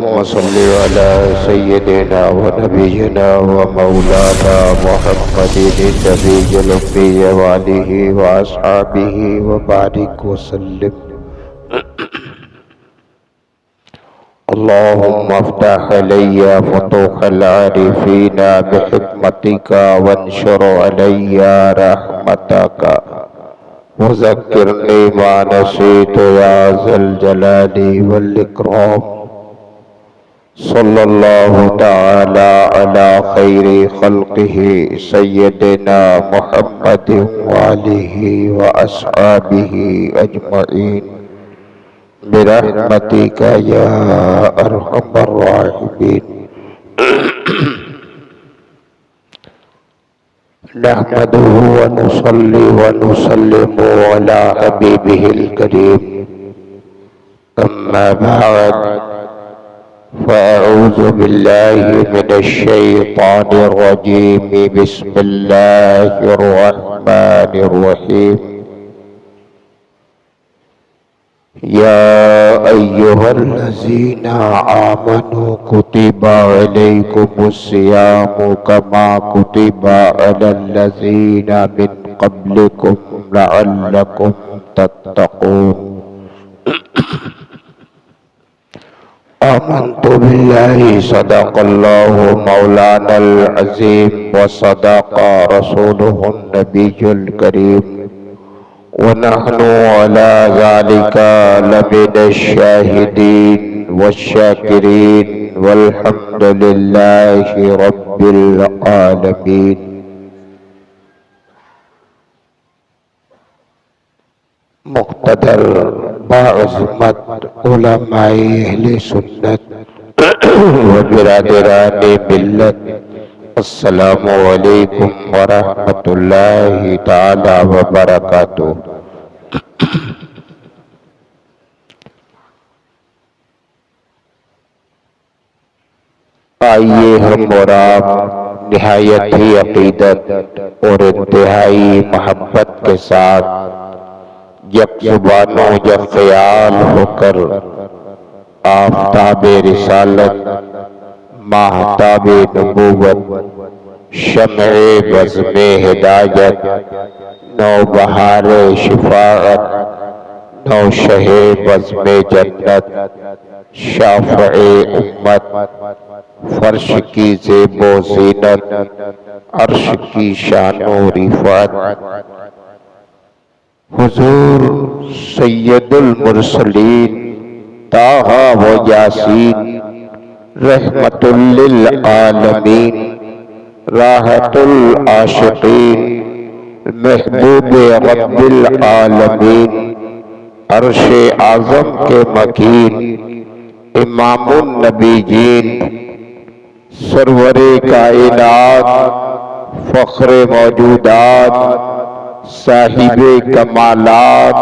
اللهم صل على سيدنا ونبينا ومولانا محمد النبي الأمي وآله وأصحابه وبارك وسلم. اللهم افتح علي فتوح العارفين بحكمتك وانشر علي رحمتك وذكرني ما نسيت يا ذا الجلال والإكرام. صلى الله تعالى على خير خلقه سيدنا محمد وآله وأصحابه أجمعين برحمتك يا أرحم الراحمين. نحمده ونصلي ونسلم على حبيبه الكريم. أما بعد، فأعوذ بالله من الشيطان الرجيم. بسم الله الرحمن الرحيم. يا أيها الذين آمنوا كتب عليكم الصيام كما كتب على الذين من قبلكم لعلكم تتقون. آمنت بالله صدق الله مولانا العظيم وصدق رسوله النبي الكريم ونحن على ذلك لمن الشاهدين والشاكرين والحمد لله رب العالمين. مقتدر باعظمت علماء اہل سنت و برادران ملت، السلام علیکم ورحمۃ اللہ تعالی وبرکاتہ. آئیے ہم اور آپ نہایت ہی عقیدت اور انتہائی محبت کے ساتھ یک زبان و یک خیال ہو کر آفتاب رسالت، ماہتاب نبوت، شمع بزم ہدایت، نو بہار شفاعت، نو شہ بزم جنت، شافع امت، فرش کی زیب و زینت، عرش کی شان و رفعت، حضور سید المرسلین طٰہ و یاسین رحمت للعالمین، راحت العاشقین، محبوب رب العالمین، عرش اعظم کے مکین، امام النبیین، سرور کائنات، فخر موجودات، صاحب کمالات،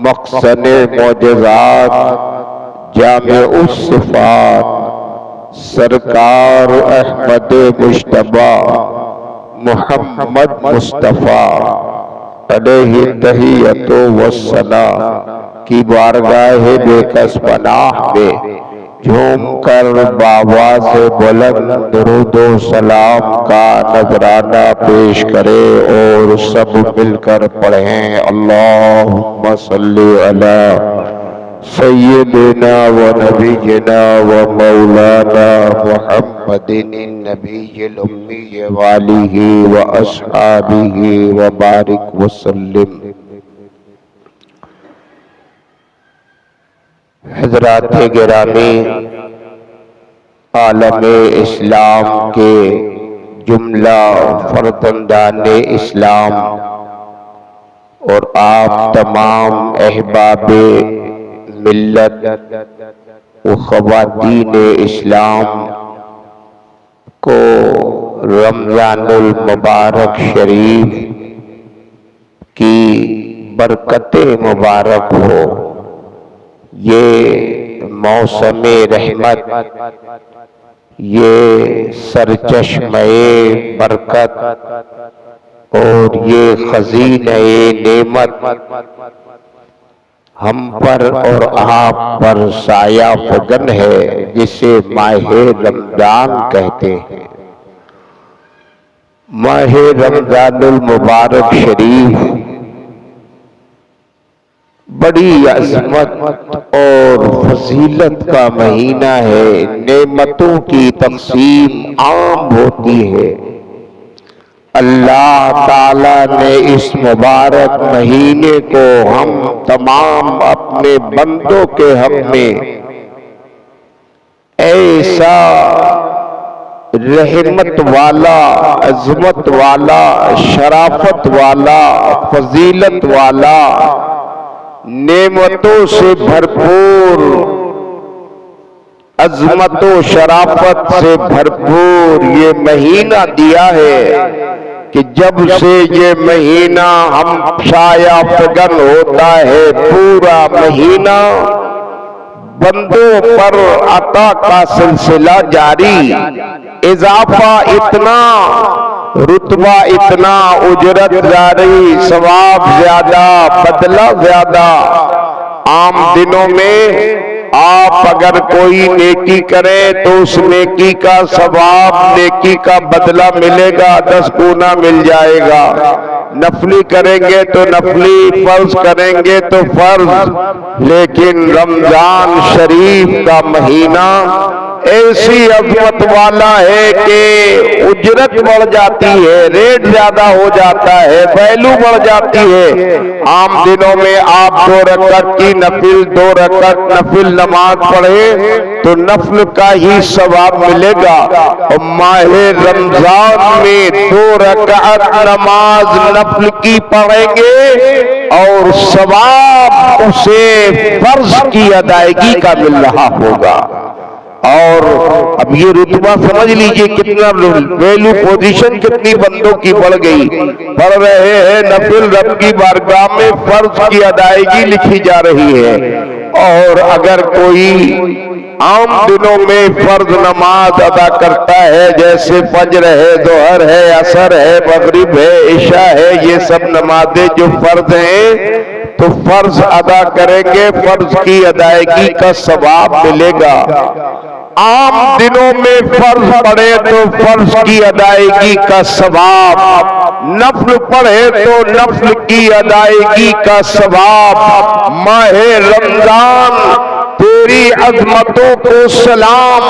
مخزن معجزات، جامع الصفات، سرکار احمد مجتبی محمد مصطفیٰ علیہ تحیۃ والثناء کی بارگاہ بے کس پناہ میں جھوم کر بآواز بلند درود و سلام کا نذرانہ پیش کرے اور سب مل کر پڑھیں اللہم صلی علی سیدنا و نبینا و مولانا محمد النبی الامی وآلہ و اصحابہ و بارک وسلم. حضرات گرامی، عالم اسلام کے جملہ فرزندان اسلام اور آپ تمام احباب ملت و خواتین اسلام کو رمضان المبارک شریف کی برکت مبارک ہو. یہ موسم رحمت، یہ سرچشمہ برکت اور یہ خزینہ نعمت ہم پر اور آپ پر سایہ فگن ہے جسے ماہ رمضان کہتے ہیں۔ ماہ رمضان المبارک شریف بڑی عظمت اور فضیلت کا مہینہ ہے، نعمتوں کی تقسیم عام ہوتی ہے۔ اللہ تعالیٰ نے اس مبارک مہینے کو ہم تمام اپنے بندوں کے حق میں ایسا رحمت والا، عظمت والا، شرافت والا، فضیلت والا، نعمتوں سے بھرپور، عظمت و شرافت سے بھرپور یہ مہینہ دیا ہے کہ جب سے یہ مہینہ ہم سایہ فگن ہوتا ہے، پورا مہینہ بندوں پر عطا کا سلسلہ جاری، اضافہ اتنا، رتبہ اتنا، اجرت جاری، ثواب زیادہ، بدلہ زیادہ۔ عام دنوں میں آپ اگر کوئی نیکی کریں تو اس نیکی کا ثواب، نیکی کا بدلہ ملے گا، 10 گنا مل جائے گا۔ نفلی کریں گے تو نفلی، فرض کریں گے تو فرض۔ لیکن رمضان شریف کا مہینہ ایسی عظمت والا ہے کہ اجرت بڑھ جاتی ہے، ریٹ زیادہ ہو جاتا ہے، ویلو بڑھ جاتی ہے۔ عام دنوں میں آپ 2 رکعت کی نفل، 2 رکعت نفل نماز پڑھے تو نفل کا ہی ثواب ملے گا، اور ماہ رمضان میں 2 رکعت نماز نفل کی پڑھیں گے اور ثواب اسے فرض کی ادائیگی کا مل رہا ہوگا۔ اور اب یہ رتبہ سمجھ لیجئے کتنا ویلو، پوزیشن کتنی بندوں کی بڑھ گئی، پڑھ رہے ہیں نفل، رب کی بارگاہ میں فرض کی ادائیگی لکھی جا رہی ہے۔ اور اگر کوئی عام دنوں میں فرض نماز ادا کرتا ہے، جیسے فجر ہے، ظہر ہے، عصر ہے، مغرب ہے، عشاء ہے، یہ سب نمازیں جو فرض ہیں تو فرض ادا کریں گے، فرض کی ادائیگی کا ثواب ملے گا۔ عام دنوں میں فرض پڑھے تو فرض کی ادائیگی کا ثواب، نفل پڑھے تو نفل کی ادائیگی کا ثواب۔ ماہ رمضان تیری عظمتوں کو سلام،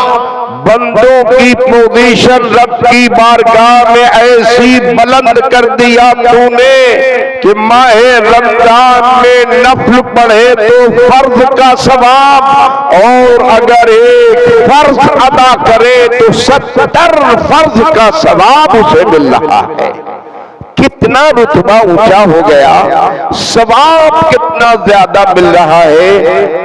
بندوں کی پوزیشن رب کی بارگاہ میں ایسی بلند کر دیا تو نے کہ ماہ رمضان میں نفل پڑھے تو فرض کا ثواب، اور اگر ایک فرض ادا کرے تو 70 فرض کا ثواب اسے مل رہا ہے۔ کتنا رتبہ اونچا ہو گیا، ثواب کتنا زیادہ مل رہا ہے۔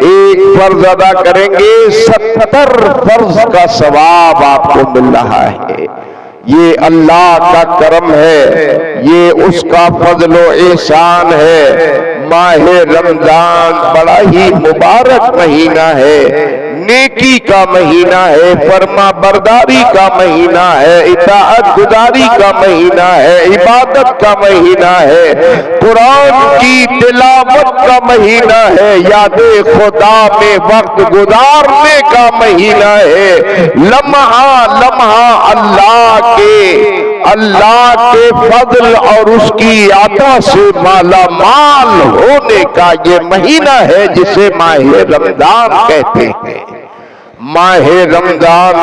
ایک فرض ادا کریں گے 70 فرض کا ثواب آپ کو مل رہا ہے۔ یہ اللہ کا کرم ہے، یہ اس کا فضل و احسان ہے۔ ماہ رمضان بڑا ہی مبارک مہینہ ہے، نیکی کا مہینہ ہے، فرما برداری کا مہینہ ہے، اطاعت گزاری کا مہینہ ہے، عبادت کا مہینہ ہے، قرآن کی تلاوت کا مہینہ ہے، یاد خدا میں وقت گزارنے کا مہینہ ہے۔ لمحہ لمحہ اللہ کے فضل اور اس کی عطا سے مالا مال ہونے کا یہ مہینہ ہے جسے ماہ رمضان کہتے ہیں۔ ماہ رمضان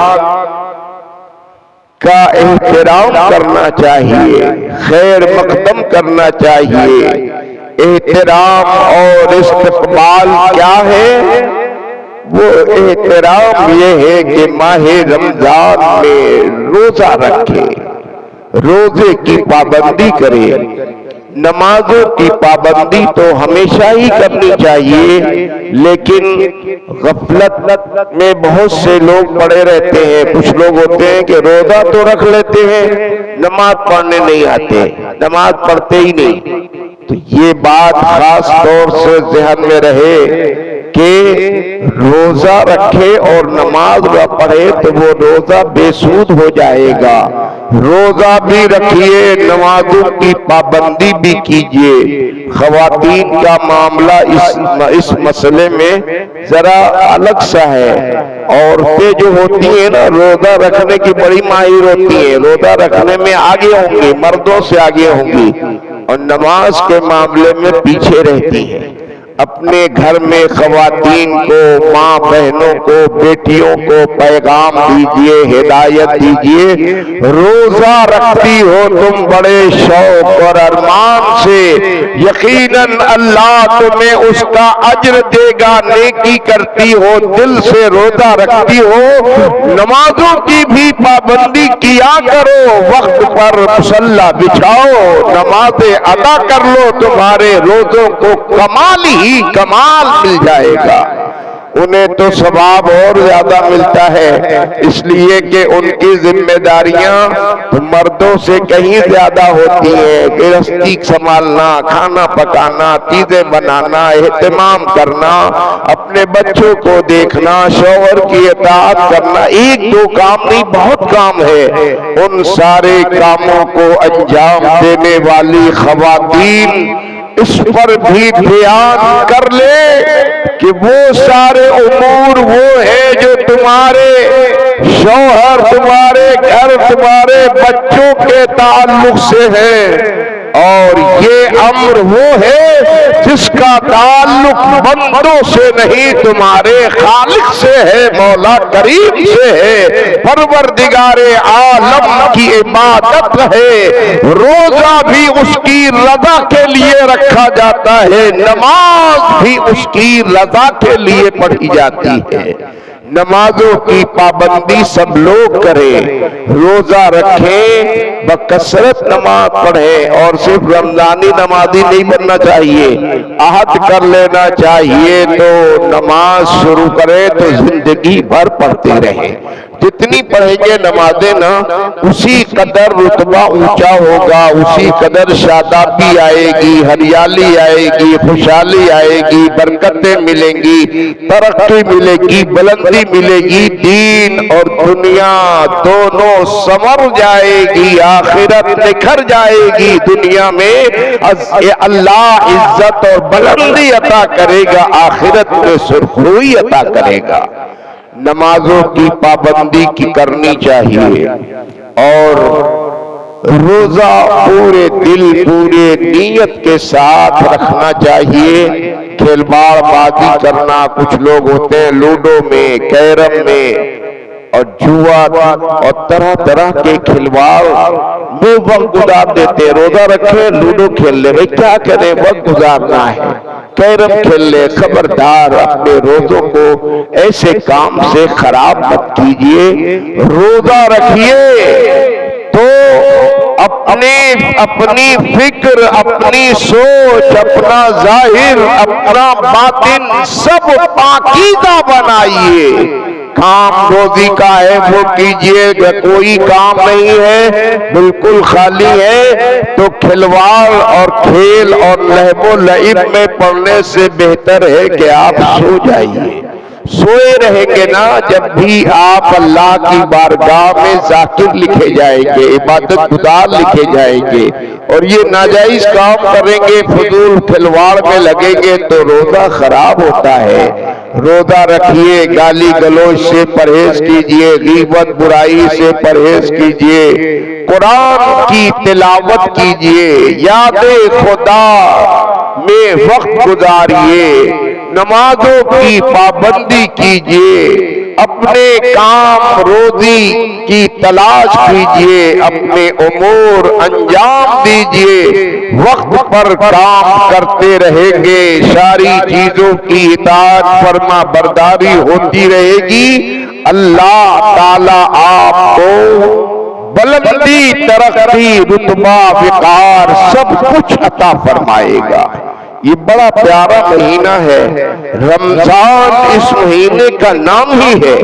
کا احترام کرنا چاہیے، خیر مقدم کرنا چاہیے۔ احترام اور استقبال کیا ہے؟ وہ احترام یہ ہے کہ ماہ رمضان میں روزہ رکھے، روزے کی پابندی کرے۔ نمازوں کی پابندی تو ہمیشہ ہی کرنی چاہیے، لیکن غفلت میں بہت سے لوگ پڑے رہتے ہیں۔ کچھ لوگ ہوتے ہیں کہ روزہ تو رکھ لیتے ہیں، نماز پڑھنے نہیں آتے، نماز پڑھتے ہی نہیں۔ تو یہ بات خاص طور سے ذہن میں رہے کہ روزہ رکھے اور نماز نہ پڑھے تو وہ روزہ بے سود ہو جائے گا۔ روزہ بھی رکھیے، نمازوں کی پابندی بھی کیجیے۔ خواتین کا معاملہ اس مسئلے میں ذرا الگ سا ہے۔ عورتیں جو ہوتی ہیں نا، روزہ رکھنے کی بڑی ماہر ہوتی ہیں، روزہ رکھنے میں آگے ہوں گی، مردوں سے آگے ہوں گی، اور نماز کے معاملے میں پیچھے رہتی ہیں۔ اپنے گھر میں خواتین کو، ماں بہنوں کو، بیٹیوں کو پیغام دیجئے، ہدایت دیجئے، روزہ رکھتی ہو تم بڑے شوق اور ارمان سے، یقیناً اللہ تمہیں اس کا اجر دے گا۔ نیکی کرتی ہو، دل سے روزہ رکھتی ہو، نمازوں کی بھی پابندی کیا کرو، وقت پر مصلی بچھاؤ، نمازیں ادا کر لو، تمہارے روزوں کو کمال ہی کمال مل جائے گا۔ انہیں تو ثواب اور زیادہ ملتا ہے، اس لیے کہ ان کی ذمہ داریاں مردوں سے کہیں زیادہ ہوتی ہیں۔ گرہستی سنبھالنا، کھانا پکانا، چیزیں بنانا، اہتمام کرنا، اپنے بچوں کو دیکھنا، شوہر کی اطاعت کرنا، ایک دو کام نہیں، بہت کام ہے۔ ان سارے کاموں کو انجام دینے والی خواتین اس پر بھی دھیان کر لے کہ وہ سارے امور وہ ہیں جو تمہارے شوہر، تمہارے گھر، تمہارے بچوں کے تعلق سے ہیں، اور یہ امر وہ ہے جس کا تعلق بندوں سے نہیں، تمہارے خالق سے ہے، مولا کریم سے ہے، پروردگار عالم کی عبادت ہے۔ روزہ بھی اس کی رضا کے لیے رکھا جاتا ہے، نماز بھی اس کی رضا کے لیے پڑھی جاتی ہے۔ نمازوں کی پابندی سب لوگ کریں، روزہ رکھیں، بکثرت نماز پڑھیں، اور صرف رمضانی نمازی نہیں بننا چاہیے، عہد کر لینا چاہیے، تو نماز شروع کرے تو زندگی بھر پڑھتے رہیں۔ جتنی پڑھیں گے نمازیں نا، اسی قدر رتبہ اونچا ہوگا، اسی قدر شادابی آئے گی، ہریالی آئے گی، خوشحالی آئے گی، برکتیں ملیں گی، ترقی ملے گی، بلندی ملے گی، دین اور دنیا دونوں سنور جائے گی، آخرت نکھر جائے گی، دنیا میں اللہ عزت اور بلندی عطا کرے گا، آخرت میں سرخروئی عطا کرے گا۔ نمازوں کی پابندی کی کرنی چاہیے، اور روزہ پورے دل، پورے نیت کے ساتھ رکھنا چاہیے۔ کھیل باڑ بازی کرنا، کچھ لوگ ہوتے ہیں لوڈو میں، کیرم میں اور جوا اور طرح طرح کے کھلواڑ میں وقت گزار دیتے۔ روزہ رکھے، لوڈو کھیل لے، بھئی کیا کریں، وقت گزارنا ہے، کیرم کھیل لے۔ خبردار، اپنے روزوں کو ایسے کام سے خراب مت کیجئے۔ روزہ رکھیے تو اپنی فکر، اپنی سوچ، اپنا ظاہر، اپنا باطن سب پاکیزہ بنائیے۔ کام روزی کا ہے وہ کیجئے، کوئی کام نہیں ہے، بالکل خالی ہے، تو کھلواڑ اور کھیل اور لہو و لعب میں پڑنے سے بہتر ہے کہ آپ سو جائیے۔ سوئے رہیں گے نا، جب بھی آپ اللہ کی بارگاہ میں ذاکر لکھے جائیں گے، عبادت گزار لکھے جائیں گے، اور یہ ناجائز کام کریں گے، فضول کھلواڑ میں لگیں گے تو روزہ خراب ہوتا ہے۔ روزہ رکھیے، گالی گلوچ سے پرہیز کیجئے، غیبت برائی سے پرہیز کیجئے، قرآن کی تلاوت کیجئے، یاد خدا میں وقت گزاریے، نمازوں کی پابندی کیجئے، اپنے کام روزی کی تلاش کیجئے، اپنے امور انجام دیجئے، وقت پر کام کرتے رہیں گے، ساری چیزوں کی اطاعت فرما برداری ہوتی رہے گی، اللہ تعالیٰ آپ کو بلندی، ترقی، رتبہ، وقار سب کچھ عطا فرمائے گا۔ یہ بڑا پیارا مہینہ ہے، رمضان اس مہینے کا نام ہی ہے۔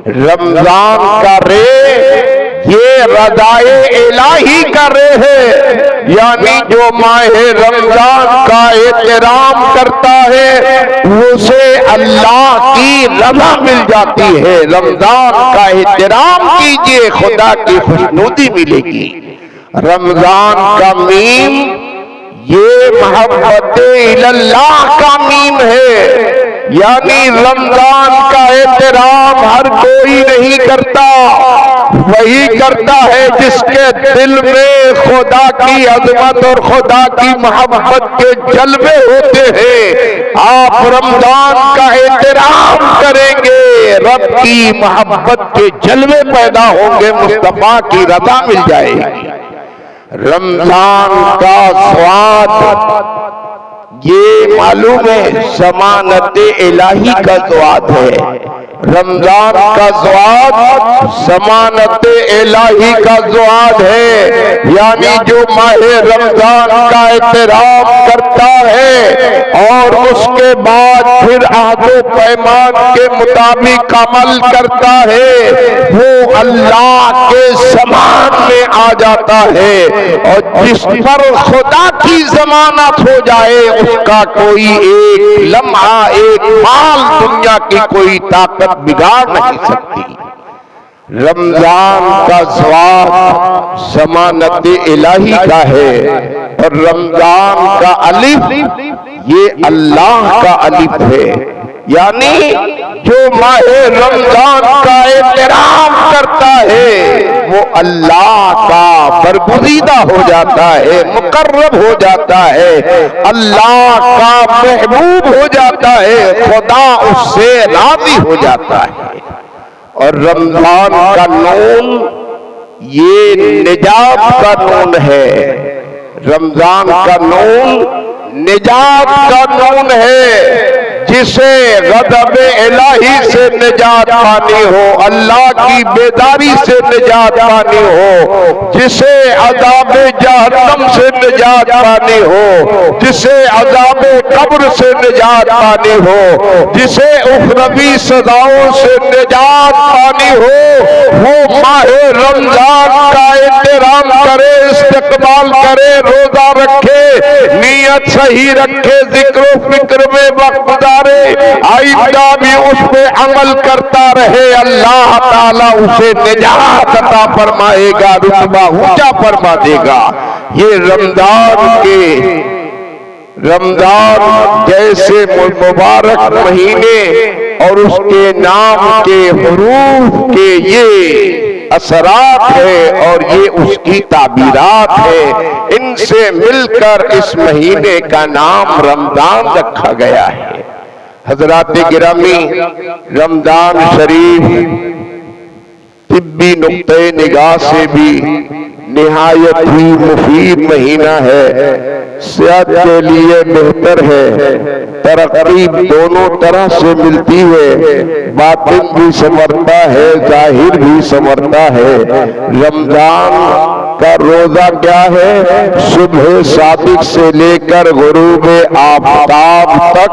رمضان کا رے یہ رضائے الہی کر رہے ہیں، یعنی جو ماہ رمضان کا احترام کرتا ہے اسے اللہ کی رضا مل جاتی ہے۔ رمضان کا احترام کیجئے، خدا کی خوشنودی ملے گی۔ رمضان کا میم یہ محبت اللہ کا میم ہے، یعنی رمضان کا احترام ہر کوئی نہیں کرتا، وہی کرتا ہے جس کے دل میں خدا کی عظمت اور خدا کی محبت کے جلوے ہوتے ہیں۔ آپ رمضان کا احترام کریں گے، رب کی محبت کے جلوے پیدا ہوں گے، مصطفیٰ کی رضا مل جائے گی۔ رمضان کا سواد یہ معلوم ہے ضمانت الہی کا سواد ہے۔ رمضان کا سواد ضمانت الہی کا سواد ہے، یعنی جو ماہ رمضان کا احترام کرتا ہے اور اس کے بعد پھر عہد و پیمان کے مطابق عمل کرتا ہے، وہ اللہ کے ضمان میں آ جاتا ہے، اور جس پر خدا کی ضمانت ہو جائے اس کا کوئی ایک لمحہ، ایک مال دنیا کی کوئی طاقت بگاڑ نہیں سکتی۔ رمضان کا سواد ضمانت الہی کا ہے، اور رمضان کا الف یہ اللہ کا الف ہے، یعنی جو ماہ رمضان کا احترام کرتا ہے وہ اللہ کا برگزیدہ ہو جاتا ہے، مقرب ہو جاتا ہے، اللہ کا محبوب ہو جاتا ہے، خدا اس سے راضی ہو جاتا ہے۔ اور رمضان کا نون یہ نجات کا نون ہے، رمضان کا نون نجات کا نون ہے، جسے غضب الہی سے نجات پانی ہو، اللہ کی بیداری سے نجات پانی ہو، جسے عذاب جہنم سے نجات پانی ہو، جسے عذاب قبر سے نجات پانی ہو، جسے اخروی سزاؤں سے نجات پانی ہو، وہ ماہ رمضان کا احترام کرے، استقبال کرے، روزہ رکھے، نیت صحیح رکھے، ذکر و فکر میں وقت گزارے، آئندہ بھی اس پہ عمل کرتا رہے، اللہ تعالیٰ اسے نجات عطا فرمائے گا، رتبہ اونچا فرما دے گا۔ یہ رمضان جیسے مبارک مہینے اور اس کے نام کے حروف کے یہ اثرات ہے اور یہ اس کی تعبیرات ہے، ان سے مل کر اس مہینے کا نام رمضان رکھا گیا ہے۔ حضرات گرامی، رمضان شریف طبی نقطۂ نگاہ سے بھی نہایت ہی مفید مہینہ ہے، صحت کے لیے بہتر ہے، ترغیب دونوں طرح سے ملتی ہے، باطن بھی سنورتا ہے، ظاہر بھی سنورتا ہے۔ رمضان کا روزہ کیا ہے؟ صبح صادق سے لے کر غروب آفتاب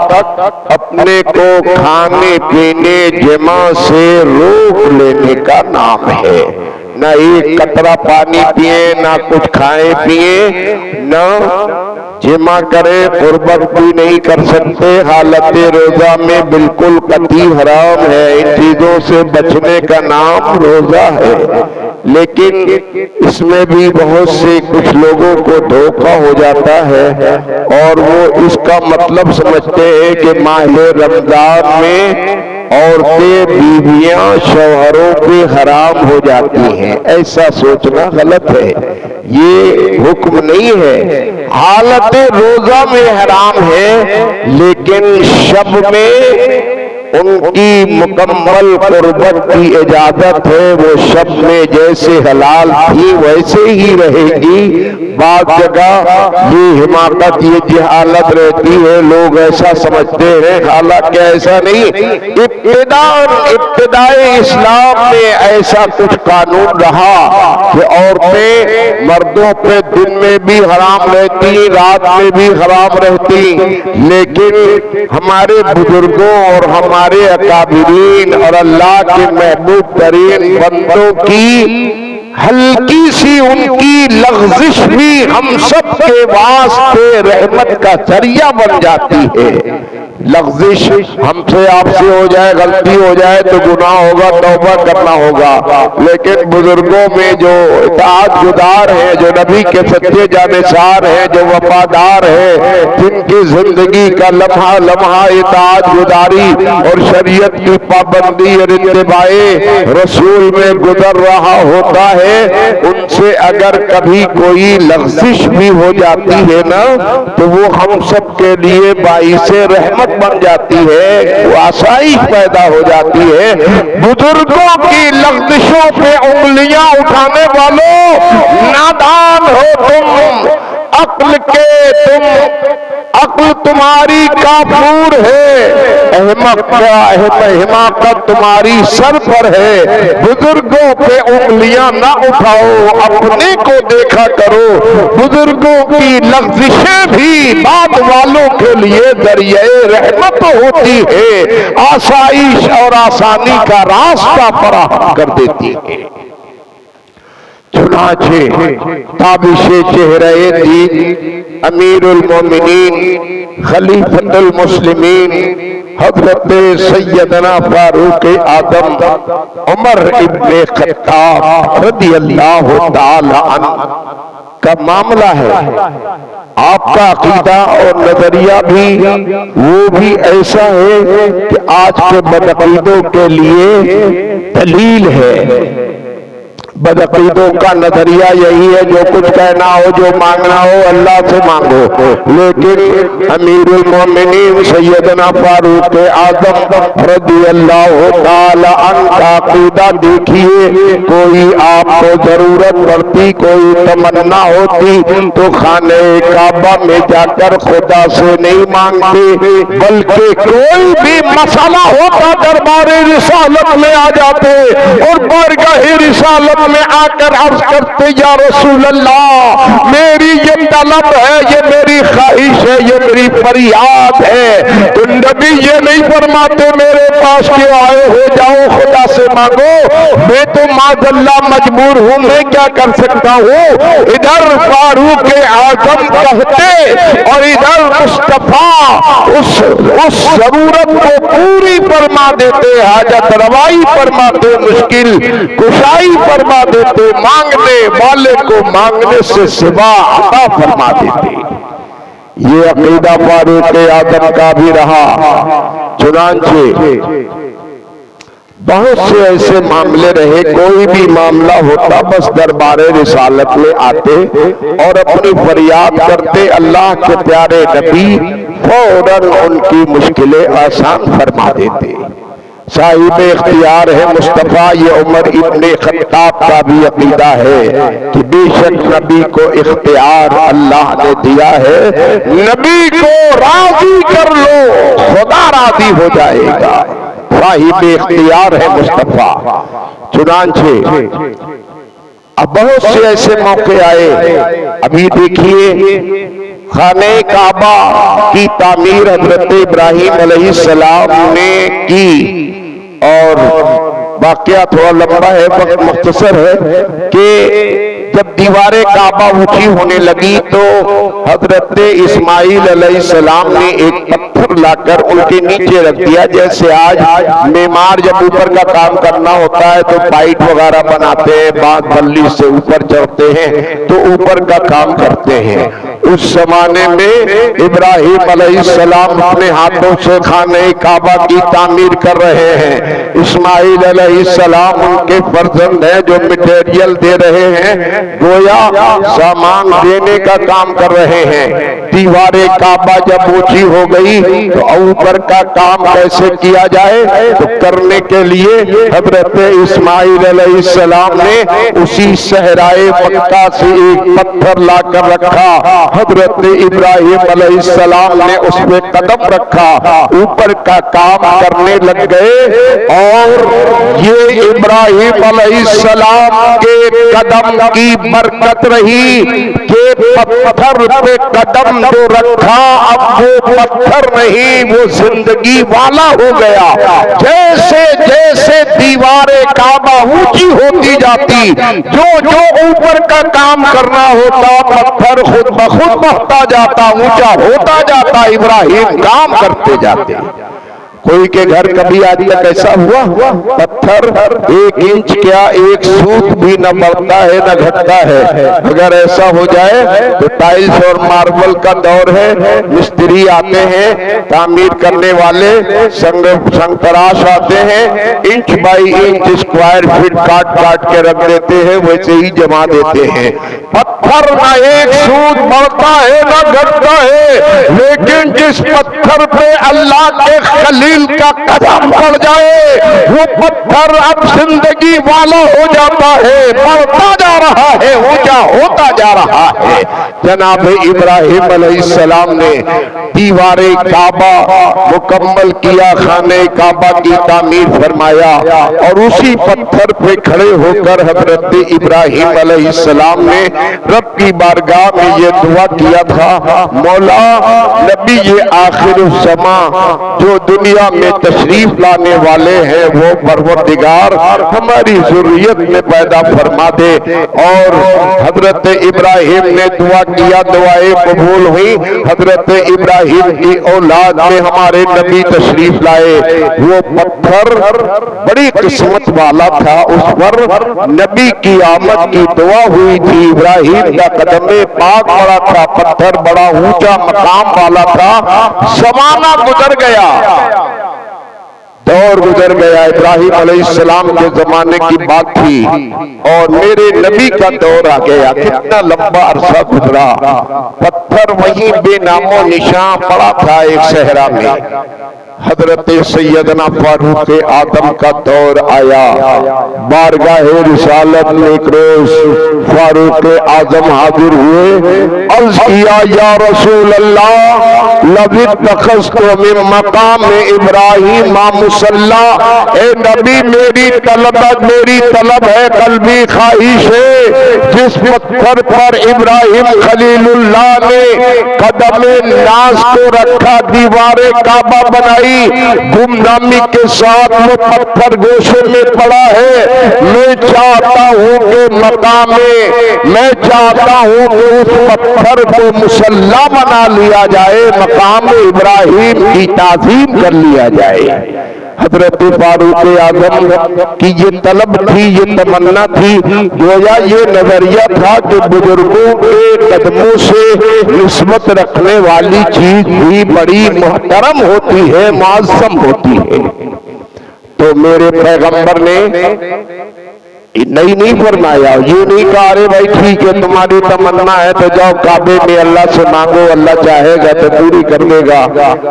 تک اپنے کو کھانے پینے جمع سے روک لینے کا نام ہے۔ نہ ایک قطرہ پانی پیئے، نہ کچھ کھائیں پیئے، نہ جمع کرے، قربت بھی نہیں کر سکتے، حالت روزہ میں بالکل قطعی حرام ہے۔ ان چیزوں سے بچنے کا نام روزہ ہے، لیکن اس میں بھی بہت سے کچھ لوگوں کو دھوکہ ہو جاتا ہے اور وہ اس کا مطلب سمجھتے ہیں کہ ماہ رمضان میں عورتیں بیویاں شوہروں پہ حرام ہو جاتی ہیں۔ ایسا سوچنا غلط ہے، یہ حکم نہیں ہے۔ حالت روزہ میں حرام ہے، لیکن شب میں ان کی مکمل قربت کی اجازت ہے، وہ شب میں جیسے حلال تھی ویسے ہی رہے گی۔ بعض جگہ یہ حماقت، یہ جہالت رہتی ہے، لوگ ایسا سمجھتے ہیں، حالانکہ ایسا نہیں۔ ابتدائی اسلام میں ایسا کچھ قانون رہا کہ عورتیں مردوں پہ دن میں بھی حرام رہتی، رات میں بھی حرام رہتی، لیکن ہمارے بزرگوں اور ہمارے اکابرین اور اللہ کے محبوب ترین بندوں کی ہلکی سی ان کی لغزش بھی ہم سب کے واسطے رحمت کا ذریعہ بن جاتی ہے۔ لغزش ہم سے آپ سے ہو جائے، غلطی ہو جائے تو گناہ ہوگا، توبہ کرنا ہوگا، لیکن بزرگوں میں جو اطاعت گزار ہیں، جو نبی کے سچے جانشار ہیں، جو وفادار ہیں، جن کی زندگی کا لمحہ لمحہ اطاعت گزاری اور شریعت کی پابندی اور اتباع رسول میں گزر رہا ہوتا ہے، ان سے اگر کبھی کوئی لغزش بھی ہو جاتی ہے نا تو وہ ہم سب کے لیے باعث رحمت بن جاتی ہے، وہ آسائش پیدا ہو جاتی ہے۔ بزرگوں کی لغزشوں پہ انگلیاں اٹھانے والوں، نادان ہو تم، عقل کے تم، عقل تمہاری کافور ہے، حماقت تمہاری سر پر ہے۔ بزرگوں پہ انگلیاں نہ اٹھاؤ، اپنے کو دیکھا کرو۔ بزرگوں کی لغزشیں بھی بعد والوں کے لیے ذریعہ رحمت ہوتی ہے، آسائش اور آسانی کا راستہ فراہم کر دیتی ہے۔ چنانچہ تابش چہرہ دین امیر المومنین خلیفۃ المسلمین حضرت سیدنا فاروق اعظم عمر ابن خطاب رضی اللہ تعالی عنہ کا معاملہ ہے۔ آپ کا عقیدہ اور نظریہ بھی وہ بھی ایسا ہے کہ آج کے بدعقیدوں کے لیے دلیل ہے۔ بدعقیدوں کا نظریہ یہی ہے، جو کچھ کہنا ہو، جو مانگنا ہو اللہ سے مانگو، لیکن امیر المومنین سیدنا فاروق اعظم رضی اللہ تعالی عنہ کا عقیدہ دیکھیے۔ کوئی آپ کو ضرورت پڑتی، کوئی تمنا ہوتی تو خانہ کعبہ میں جا کر خدا سے نہیں مانگتے، بلکہ کوئی بھی مسئلہ ہوتا دربار رسالت میں آ جاتے اور بارگاہ رسالت میں آ کر عرض کرتے، یا رسول اللہ میری یہ طلب ہے، یہ میری خواہش ہے، یہ میری فریاد ہے۔ تو نبی یہ نہیں فرماتے میرے پاس کیوں آئے ہو، جاؤ خدا سے مانگو، میں تو معاذ اللہ مجبور ہوں، میں کیا کر سکتا ہوں۔ ادھر فاروق اعظم کہتے اور ادھر مصطفیٰ اس ضرورت کو پوری فرما دیتے، حاجت روائی فرماتے، مشکل کشائی فرما دیتے، مانگنے والے کو مانگنے سے سوا عطا فرما دیتے۔ یہ عقیدہ فاروق اعظم کا بھی رہا۔ چنانچہ بہت سے ایسے معاملے رہے، کوئی بھی معاملہ ہوتا بس دربار رسالت میں آتے اور اپنی فریاد کرتے، اللہ کے پیارے نبی فوراً ان کی مشکلیں آسان فرما دیتے۔ صاحب اختیار ہے مصطفیٰ، یہ عمر ابن خطاب کا بھی عقیدہ ہے کہ بے شک نبی کو اختیار اللہ نے دیا ہے، نبی کو راضی کر لو خدا راضی ہو جائے گا، صاحب اختیار ہے مصطفیٰ۔ چنانچہ اب بہت سے ایسے موقع آئے، ابھی دیکھیے خانہ کعبہ کی تعمیر حضرت ابراہیم علیہ السلام نے کی، اور واقعہ تھوڑا لمبا ہے، وقت مختصر ہے کہ جب دیوار کعبہ اونچی ہونے لگی تو حضرت اسماعیل علیہ السلام نے ایک پتھر لا کر ان کے نیچے رکھ دیا، جیسے آج معمار جب اوپر کا کام کرنا ہوتا ہے تو پائٹ وغیرہ بناتے ہیں، بعض بلی سے اوپر چڑھتے ہیں تو اوپر کا کام کرتے ہیں۔ اس زمانے میں ابراہیم علیہ السلام اپنے ہاتھوں سے خانہ کعبہ کی تعمیر کر رہے ہیں، اسماعیل علیہ السلام ان کے فرزند ہیں جو مٹیریل دے رہے ہیں، گویا سامان دینے کا کام کر رہے ہیں۔ دیوار کعبہ جب اونچی ہو گئی تو اوپر کا کام کیسے کیا جائے، تو کرنے کے لیے حضرت اسماعیل علیہ السلام نے اسی صحرائے مکہ سے ایک پتھر لا کر رکھا، حضرت ابراہیم علیہ السلام نے اس پہ قدم رکھا، اوپر کا کام کرنے لگ گئے، اور یہ ابراہیم علیہ السلام کے قدم کی برکت رہی کہ پتھر پہ قدم جو رکھا اب وہ پتھر نہیں وہ زندگی والا ہو گیا. جیسے جیسے دیوار کعبہ اونچی ہوتی جاتی جو جو اوپر کا کام کرنا ہوتا پتھر خود بخود بڑھتا جاتا اونچا ہوتا جاتا ابراہیم کام کرتے جاتے. کوئی کے گھر کبھی آج تک ایسا ہوا پتھر 1 انچ کیا 1 سوت بھی نہ بڑھتا ہے نہ گھٹتا ہے. اگر ایسا ہو جائے تو ٹائلز اور ماربل کا دور ہے, مستری آتے ہیں تعمیر کرنے والے سنگ تراش آتے ہیں inch by inch square feet کاٹ کاٹ کے رکھ دیتے ہیں ویسے ہی جما دیتے ہیں. پتھر نہ 1 سوت بڑھتا ہے نہ گھٹتا ہے, لیکن جس پتھر پہ اللہ کے خلیل کا قدم پڑ جائے وہ پتھر اب زندگی والا ہو جاتا ہے, بڑھتا جا رہا ہے, اونچا ہوتا جا رہا ہے. جناب ابراہیم علیہ السلام نے دیوار کعبہ مکمل کیا, خانہ کعبہ کی تعمیر فرمایا اور اسی پتھر پہ کھڑے ہو کر حضرت ابراہیم علیہ السلام نے رب کی بارگاہ میں یہ دعا کیا تھا, مولا نبی یہ آخر الزمان جو دنیا میں تشریف لانے والے ہیں وہ پروردگار ہماری ذریت میں پیدا فرما دے. اور حضرت ابراہیم نے دعا کیا, دعائیں قبول ہوئی. حضرت ابراہیم کی اولاد میں ہمارے نبی تشریف لائے. وہ پتھر بڑی قسمت والا تھا, اس پر نبی کی آمد کی دعا ہوئی تھی. ابراہیم کا قدم پاک بڑا تھا, پتھر بڑا اونچا مقام والا تھا. زمانہ گزر گیا, دور گزر گیا. ابراہیم علیہ السلام کے زمانے کی بات تھی اور میرے نبی کا دور آ گیا. کتنا لمبا عرصہ گزرا, پتھر وہیں بے نام و نشان پڑا تھا ایک صحرا میں. حضرت سیدنا فاروق اعظم کا دور آیا. بارگاہ رسالت میں ایک روز فاروق اعظم حاضر ہوئے, عرض کیا یا رسول اللہ لو اتخذت من مقام ابراہیم مصلی. اے نبی میری طلب ہے, قلبی خواہش ہے, جس پتھر پر ابراہیم خلیل اللہ نے قدم ناز کو رکھا دیوار کعبہ بنائی, گمنامی کے ساتھ وہ پتھر گوشے میں پڑا ہے. میں چاہتا ہوں کہ مقام میں چاہتا ہوں کہ اس پتھر کو مصلی بنا لیا جائے, مقام ابراہیم کی تعظیم کر لیا جائے. حضرت فاروق اعظم کی یہ طلب تھی, یہ تمنا تھی, گویا یہ نظریہ تھا کہ بزرگوں کے قدموں سے نسبت رکھنے والی چیز بھی بڑی محترم ہوتی ہے, معظم ہوتی ہے. تو میرے پیغمبر نے نہیں فرمایا, یہ نہیں کہا ارے بھائی ٹھیک ہے تمہاری تمنا ہے تو جاؤ کعبے میں اللہ سے مانگو, اللہ چاہے گا تو پوری کر دے گا.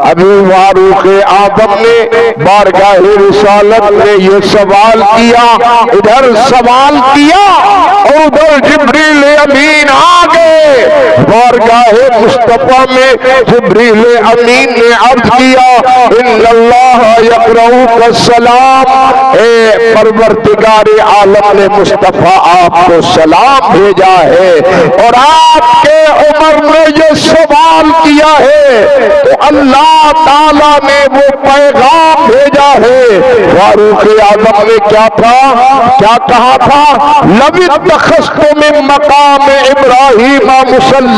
ابھی فاروق اعظم نے بارگاہ رسالت میں یہ سوال کیا, ادھر سوال کیا اور ادھر جبریل امین آ گئے. بارگاہ مصطفیٰ میں جبریل امین نے عرض کیا ان اللہ یقرؤک السلام, اے پروردگار عالم نے مصطفیٰ آپ کو سلام بھیجا ہے اور آپ کے عمر میں یہ سوال کیا ہے تو اللہ تعالیٰ نے وہ پیغام بھیجا ہے. فاروق اعظم نے کیا کہا تھا, لو اتخذت من مقام ابراہیم مصلی.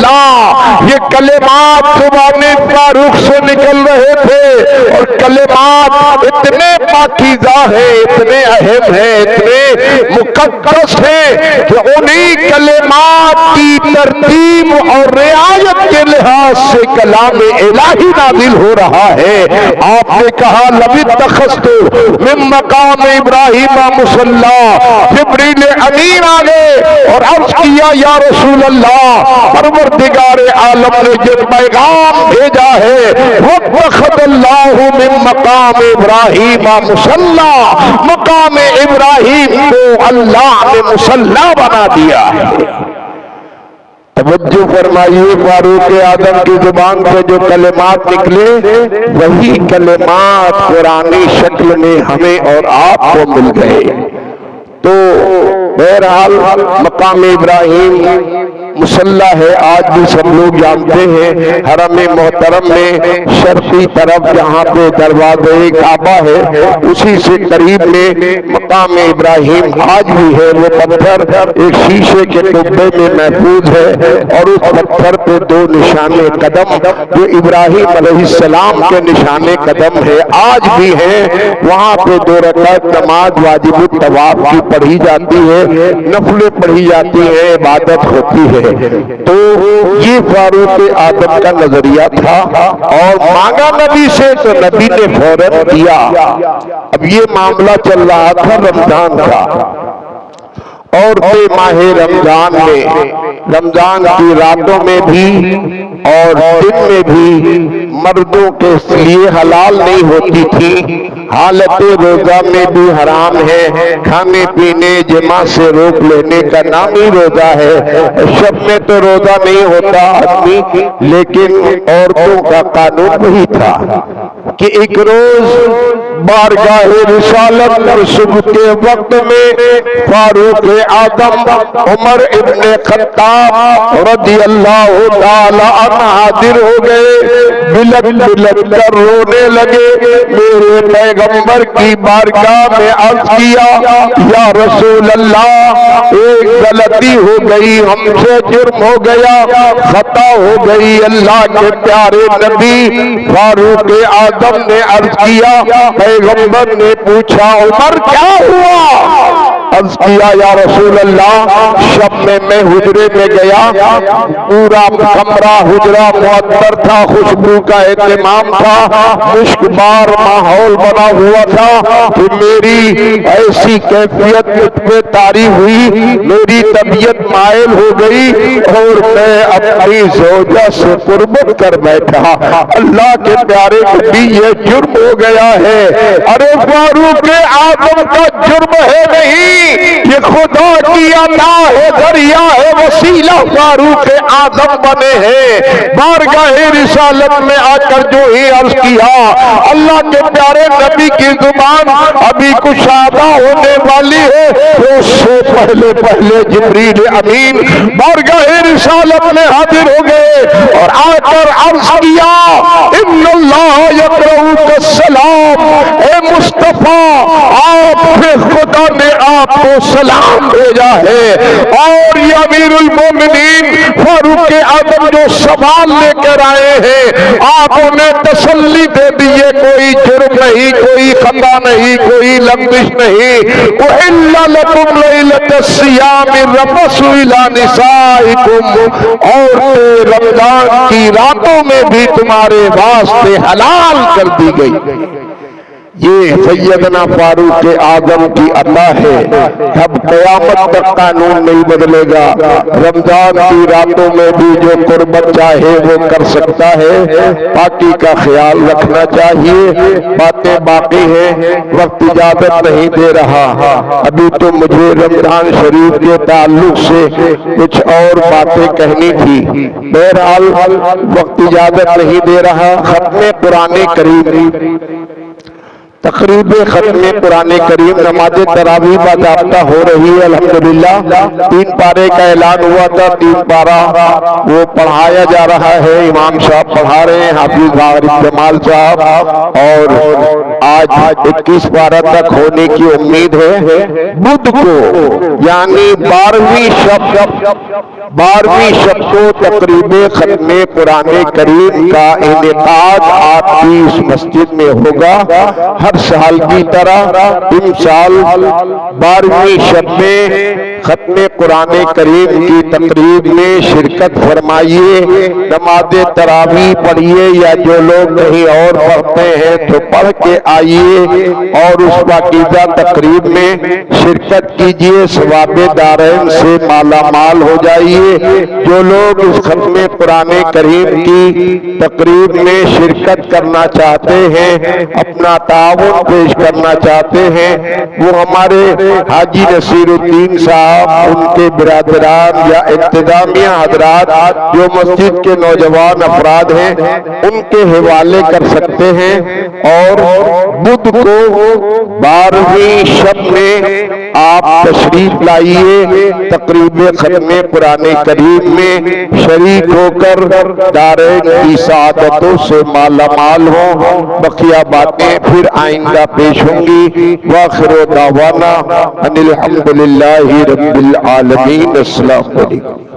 یہ کلمات زبان فاروق سے نکل رہے تھے اور کلمات اتنے پاکیزہ ہیں, اتنے اہم ہیں, اتنے مقدس ہے کہ انہی کلمات کی ترتیب اور رعایت کے لحاظ سے کلام الہی نازل ہو رہا ہے. آپ نے کہا لو اتخذت من مقام ابراہیم مصلی. جبریل امین آ گئے اور عرض کیا یا رسول اللہ پروردگار عالم نے جو پیغام بھیجا ہے واتخذ اللہ من مقام ابراہیم مصلی, مقام ابراہیم کو اللہ نے مصلی بنا دیا ہے. توجہ فرمائیے, فاروق اعظم کی زبان سے جو کلمات نکلے وہی کلمات قرآنی شکل میں ہمیں اور آپ کو مل گئے. تو اے بہرحال مقام ابراہیم مسلح ہے، آج بھی سب لوگ جانتے ہیں۔ حرم محترم میں شرقی طرف جہاں پہ دروازہ کعبہ ہے اسی سے قریب میں مقام ابراہیم آج بھی ہے۔ وہ پتھر ایک شیشے کے ڈبے میں محفوظ ہے اور اس پتھر پہ دو نشان قدم جو ابراہیم علیہ السلام کے نشان قدم ہے آج بھی ہیں۔ وہاں پہ 2 رکعت نماز واجب الطواف کی پڑھی جاتی ہے، نفلیں پڑھی جاتی ہیں، عبادت ہوتی ہے۔ تو یہ فاروق اعظم کا نظریہ تھا اور مانگا نبی سے تو نبی نے فوراً دیا۔ اب یہ معاملہ چل رہا تھا رمضان کا، اور ماہ رمضان میں رمضان کی راتوں میں بھی اور دن میں بھی مردوں کے لیے حلال نہیں ہوتی تھی، حالت روزہ میں بھی حرام ہے، کھانے پینے جماع سے روک لینے کا نام ہی روزہ ہے۔ شب میں تو روزہ نہیں ہوتا آدمی، لیکن عورتوں کا قانون وہی تھا کہ ایک روز بارگاہ رسالت پر صبح کے وقت میں فاروق اعظم عمر ابن خطاب رضی اللہ تعالی عنہ حاضر ہو گئے، بلک بلک کر رونے لگے، میرے پیغمبر کی بارگاہ میں عرض کیا یا رسول اللہ ایک غلطی ہو گئی، ہم سے جرم ہو گیا، خطا ہو گئی۔ اللہ کے پیارے نبی فاروق اعظم نے عرض کیا، پیغمبر نے پوچھا عمر کیا ہوا؟ عرض کیا یا رسول اللہ شب میں حجرے میں گیا، پورا کمرہ حجرہ معطر تھا، خوشبو کا اہتمام تھا، مشکبار ماحول بنا ہوا تھا کہ میری ایسی کیفیت پہ طاری ہوئی، میری طبیعت مائل ہو گئی اور میں اپنی زوجہ سے قربت کر بیٹھا۔ اللہ کے پیارے نبی یہ جرم ہو گیا ہے۔ ارے فاروق اعظم کا جرم ہے نہیں، یہ خدا کی عطا ہے، ذریعہ ہے، وسیلہ فاروق اعظم بنے ہیں۔ بارگاہ رسالت میں آ کر جو ہی عرض کیا، اللہ کے پیارے نبی کی زبان ابھی کشادہ ہونے والی ہے، اس سے پہلے جبریل امین بارگاہ رسالت میں حاضر ہو گئے اور آ کر عرض کیا ان اللہ یقرؤک السلام، اے مصطفیٰ آپ پہ خدا نے آپ کو سلام بھیجا ہے۔ اور یہ امیر المومنین فاروق اعظم جو سوال لے کر آئے ہیں آپ انہیں تسلی دے دیے، کوئی جرم نہیں، کوئی خطا نہیں، کوئی لغزش نہیں۔ احل لکم لیلۃ الصیام الرفث الی نسائکم، اور رمضان کی راتوں میں بھی تمہارے واسطے حلال کر دی گئی۔ یہ سیدنا فاروق اعظم کی عطا ہے، اب قیامت تک قانون نہیں بدلے گا۔ رمضان کی راتوں میں بھی جو قربت چاہے وہ کر سکتا ہے، پاکی کا خیال رکھنا چاہیے۔ باتیں باقی ہیں، وقت اجازت نہیں دے رہا، ابھی تو مجھے رمضان شریف کے تعلق سے کچھ اور باتیں کہنی تھی، بہرحال وقت اجازت نہیں دے رہا۔ ختم قرآن کریم، تقریب ختم قرآن کریم نماز تراویح باضابطہ ہو رہی ہے الحمدللہ۔ 3 پارے کا اعلان ہوا تھا، 3 پارہ وہ پڑھایا جا رہا ہے، امام صاحب پڑھا رہے ہیں، حافظ غارب جمال صاحب، اور آج 21 پارہ تک ہونے کی امید ہے۔ بدھ کو یعنی 12ویں شب کو تقریب ختم قرآن کریم کا انعقاد آپ کی اس مسجد میں ہوگا۔ ہر سال کی طرح امسال 12ویں شب میں ختم قرآن کریم کی تقریب میں شرکت فرمائیے، نماز تراویح پڑھیے، یا جو لوگ کہیں اور پڑھتے ہیں تو پڑھ کے آئیے اور اس پاکیزہ تقریب میں شرکت کیجیے، ثواب دارین سے مالا مال ہو جائیے۔ جو لوگ اس ختم قرآن کریم کی تقریب میں شرکت کرنا چاہتے ہیں، اپنا تعاون پیش کرنا چاہتے ہیں، وہ ہمارے حاجی نصیر الدین صاحب آپ ان کے برادران یا انتظامیہ حضرات جو مسجد کے نوجوان افراد ہیں ان کے حوالے کر سکتے ہیں، اور بدھ کو 12ویں شب میں آپ تشریف لائیے، تقریب ختم قرآن کریم میں شریک ہو کر دارین کی سعادتوں سے مالا مال ہوں۔ بقیہ باتیں پھر آئندہ پیش ہوں گی۔ وآخر دعوانا ان الحمدللہ رب العالمین۔ السلام علیکم۔